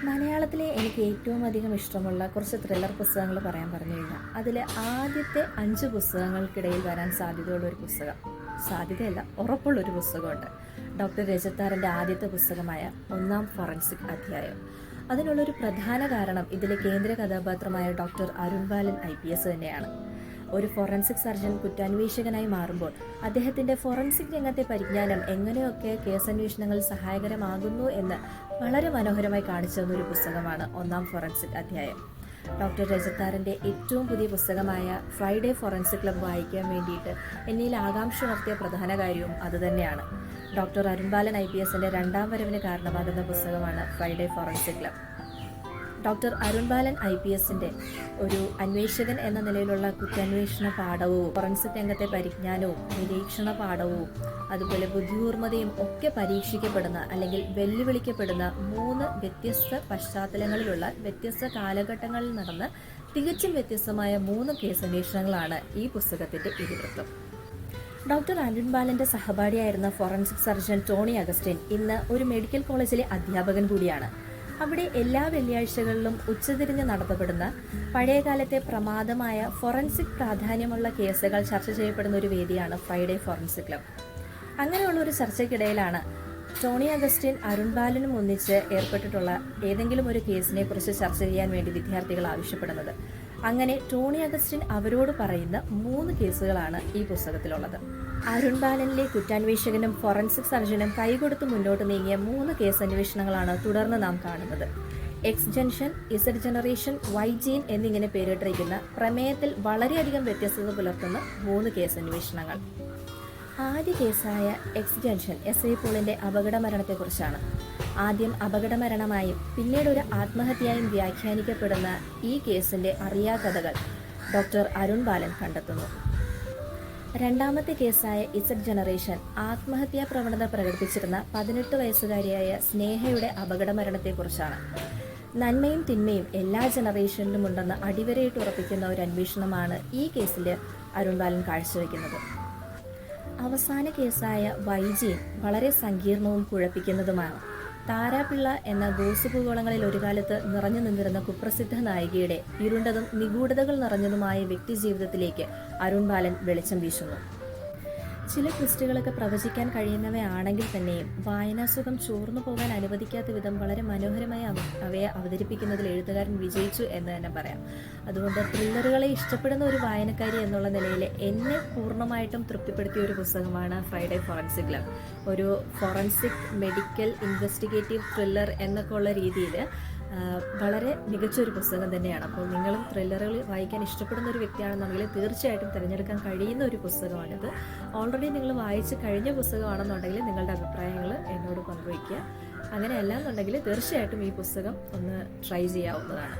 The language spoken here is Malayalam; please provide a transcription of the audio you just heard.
മലയാളത്തിലെ എനിക്ക് ഏറ്റവും അധികം ഇഷ്ടമുള്ള കുറച്ച് ത്രില്ലർ പുസ്തകങ്ങൾ പറയാൻ പറഞ്ഞു കഴിഞ്ഞാൽ അതിൽ ആദ്യത്തെ 5 പുസ്തകങ്ങൾക്കിടയിൽ വരാൻ സാധ്യതയുള്ളൊരു പുസ്തകം, സാധ്യതയല്ല ഉറപ്പുള്ളൊരു പുസ്തകമുണ്ട്. ഡോക്ടർ രജത്താറിൻ്റെ ആദ്യത്തെ പുസ്തകമായ ഒന്നാം ഫോറൻസിക് അധ്യായം. അതിനുള്ളൊരു പ്രധാന കാരണം ഇതിലെ കേന്ദ്ര കഥാപാത്രമായ ഡോക്ടർ അരുൺ ബാലൻ IPS തന്നെയാണ്. ഒരു ഫോറൻസിക് സർജൻ കുറ്റാന്വേഷകനായി മാറുമ്പോൾ അദ്ദേഹത്തിൻ്റെ ഫോറൻസിക് രംഗത്തെ പരിജ്ഞാനം എങ്ങനെയൊക്കെ കേസന്വേഷണങ്ങൾ സഹായകരമാകുന്നു എന്ന് വളരെ മനോഹരമായി കാണിച്ചു തന്നൊരു പുസ്തകമാണ് ഒന്നാം ഫോറൻസിക് അധ്യായം. ഡോക്ടർ രജത്താറിൻ്റെ ഏറ്റവും പുതിയ പുസ്തകമായ ഫ്രൈഡേ ഫോറൻസിക് ക്ലബ് വായിക്കാൻ വേണ്ടിയിട്ട് എന്നിൽ ആകാംക്ഷ ഉണർത്തിയ പ്രധാന കാര്യവും അതുതന്നെയാണ്. ഡോക്ടർ അരുൺ ബാലൻ IPSൻ്റെ രണ്ടാം വരവിന് കാരണമാകുന്ന പുസ്തകമാണ് Friday forensic club. Doctor Arun Balan IPSൻ്റെ ഒരു അന്വേഷകൻ എന്ന നിലയിലുള്ള കുറ്റാന്വേഷണ പാഠവും ഫോറൻസിക് രംഗത്തെ പരിജ്ഞാനവും നിരീക്ഷണ പാഠവും അതുപോലെ ബുദ്ധികൂർമ്മതയും ഒക്കെ പരീക്ഷിക്കപ്പെടുന്ന അല്ലെങ്കിൽ വെല്ലുവിളിക്കപ്പെടുന്ന 3 വ്യത്യസ്ത പശ്ചാത്തലങ്ങളിലുള്ള വ്യത്യസ്ത കാലഘട്ടങ്ങളിൽ നടന്ന തികച്ചും വ്യത്യസ്തമായ 3 കേസ് അന്വേഷണങ്ങളാണ് ഈ പുസ്തകത്തിൻ്റെ ഇതിവൃത്തം. ഡോക്ടർ അരുൺ ബാലൻ്റെ സഹപാഠിയായിരുന്ന ഫോറൻസിക് സർജൻ ടോണി അഗസ്റ്റിൻ ഇന്ന് ഒരു മെഡിക്കൽ കോളേജിലെ അധ്യാപകൻ കൂടിയാണ്. അവിടെ എല്ലാ വെള്ളിയാഴ്ചകളിലും ഉച്ചതിരിഞ്ഞ് നടത്തപ്പെടുന്ന പഴയകാലത്തെ പ്രമാദമായ ഫോറൻസിക് പ്രാധാന്യമുള്ള കേസുകൾ ചർച്ച ചെയ്യപ്പെടുന്ന ഒരു വേദിയാണ് ഫ്രൈഡേ ഫോറൻസിക് ക്ലബ്. അങ്ങനെയുള്ള ഒരു ചർച്ചയ്ക്കിടയിലാണ് ടോണി അഗസ്റ്റിൻ അരുൺ ബാലനും ഒന്നിച്ച് ഏർപ്പെട്ടിട്ടുള്ള ഏതെങ്കിലും ഒരു കേസിനെ കുറിച്ച് ചർച്ച ചെയ്യാൻ വേണ്ടി വിദ്യാർത്ഥികൾ ആവശ്യപ്പെടുന്നത്. അങ്ങനെ ടോണി അഗസ്റ്റിൻ അവരോട് പറയുന്ന 3 കേസുകളാണ് ഈ പുസ്തകത്തിലുള്ളത്. അരുൺ ബാലനിലെ കുറ്റാന്വേഷകനും ഫോറൻസിക് സർജനും കൈകൊടുത്ത് മുന്നോട്ട് നീങ്ങിയ 3 കേസ് അന്വേഷണങ്ങളാണ് തുടർന്ന് നാം കാണുന്നത്. X junction, Z generation, Y gene എന്നിങ്ങനെ പേരിട്ടിരിക്കുന്ന പ്രമേയത്തിൽ വളരെയധികം വ്യത്യസ്തത പുലർത്തുന്ന 3 കേസ് അന്വേഷണങ്ങൾ. ആദ്യ കേസായ എക്സ് ജംഗ്ഷൻ SI പോളിൻ്റെ അപകടമരണത്തെക്കുറിച്ചാണ്. ആദ്യം അപകടമരണമായും പിന്നീട് ഒരു ആത്മഹത്യയായും വ്യാഖ്യാനിക്കപ്പെടുന്ന ഈ കേസിൻ്റെ അറിയാകഥകൾ ഡോക്ടർ അരുൺ ബാലൻ കണ്ടെത്തുന്നു. രണ്ടാമത്തെ കേസായ ഇസഡ് ജനറേഷൻ ആത്മഹത്യാ പ്രവണത പ്രകടിപ്പിച്ചിരുന്ന 18 വയസ്സുകാരിയായ സ്നേഹയുടെ അപകടമരണത്തെക്കുറിച്ചാണ്. നന്മയും തിന്മയും എല്ലാ ജനറേഷനിലും ഉണ്ടെന്ന് അടിവരയിട്ട് ഉറപ്പിക്കുന്ന ഒരു അന്വേഷണമാണ് ഈ കേസിൽ അരുൺ ബാലൻ കാഴ്ചവെക്കുന്നത്. അവസാന കേസായ വൈജീൻ വളരെ സങ്കീർണവും കുഴപ്പിക്കുന്നതുമാണ്. താരാപിള്ള എന്ന ഗോസിപ്പുകോളങ്ങളിൽ ഒരു കാലത്ത് നിറഞ്ഞു നിന്നിരുന്ന കുപ്രസിദ്ധ നായികയുടെ ഇരുണ്ടതും നിഗൂഢതകൾ നിറഞ്ഞതുമായ വ്യക്തിജീവിതത്തിലേക്ക് അരുൺ ബാലൻ വെളിച്ചം വീശുന്നു. ചില ട്വിസ്റ്റുകളൊക്കെ പ്രവചിക്കാൻ കഴിയുന്നവയാണെങ്കിൽ തന്നെയും വായനാസുഖം ചോർന്നു പോകാൻ അനുവദിക്കാത്ത വിധം വളരെ മനോഹരമായി അവയെ അവതരിപ്പിക്കുന്നതിൽ എഴുത്തുകാരൻ വിജയിച്ചു എന്ന് തന്നെ പറയാം. അതുകൊണ്ട് ത്രില്ലറുകളെ ഇഷ്ടപ്പെടുന്ന ഒരു വായനക്കാരി എന്നുള്ള നിലയിൽ എന്നെ പൂർണ്ണമായിട്ടും തൃപ്തിപ്പെടുത്തിയ ഒരു പുസ്തകമാണ് ഫ്രൈഡേ ഫോറൻസിക് ക്ലബ്. ഒരു ഫോറൻസിക് മെഡിക്കൽ ഇൻവെസ്റ്റിഗേറ്റീവ് ത്രില്ലർ എന്നൊക്കെ ഉള്ള രീതിയിൽ വളരെ മികച്ചൊരു പുസ്തകം തന്നെയാണ്. അപ്പോൾ നിങ്ങളും ത്രില്ലറുകൾ വായിക്കാൻ ഇഷ്ടപ്പെടുന്ന ഒരു വ്യക്തിയാണെന്നുണ്ടെങ്കിൽ തീർച്ചയായിട്ടും തിരഞ്ഞെടുക്കാൻ കഴിയുന്ന ഒരു പുസ്തകമാണിത്. ഓൾറെഡി നിങ്ങൾ വായിച്ച് കഴിഞ്ഞ പുസ്തകമാണെന്നുണ്ടെങ്കിൽ നിങ്ങളുടെ അഭിപ്രായങ്ങൾ എന്നോട് പങ്കുവയ്ക്കുക. അങ്ങനെയല്ല എന്നുണ്ടെങ്കിൽ തീർച്ചയായിട്ടും ഈ പുസ്തകം ഒന്ന് ട്രൈ ചെയ്യാവുന്നതാണ്.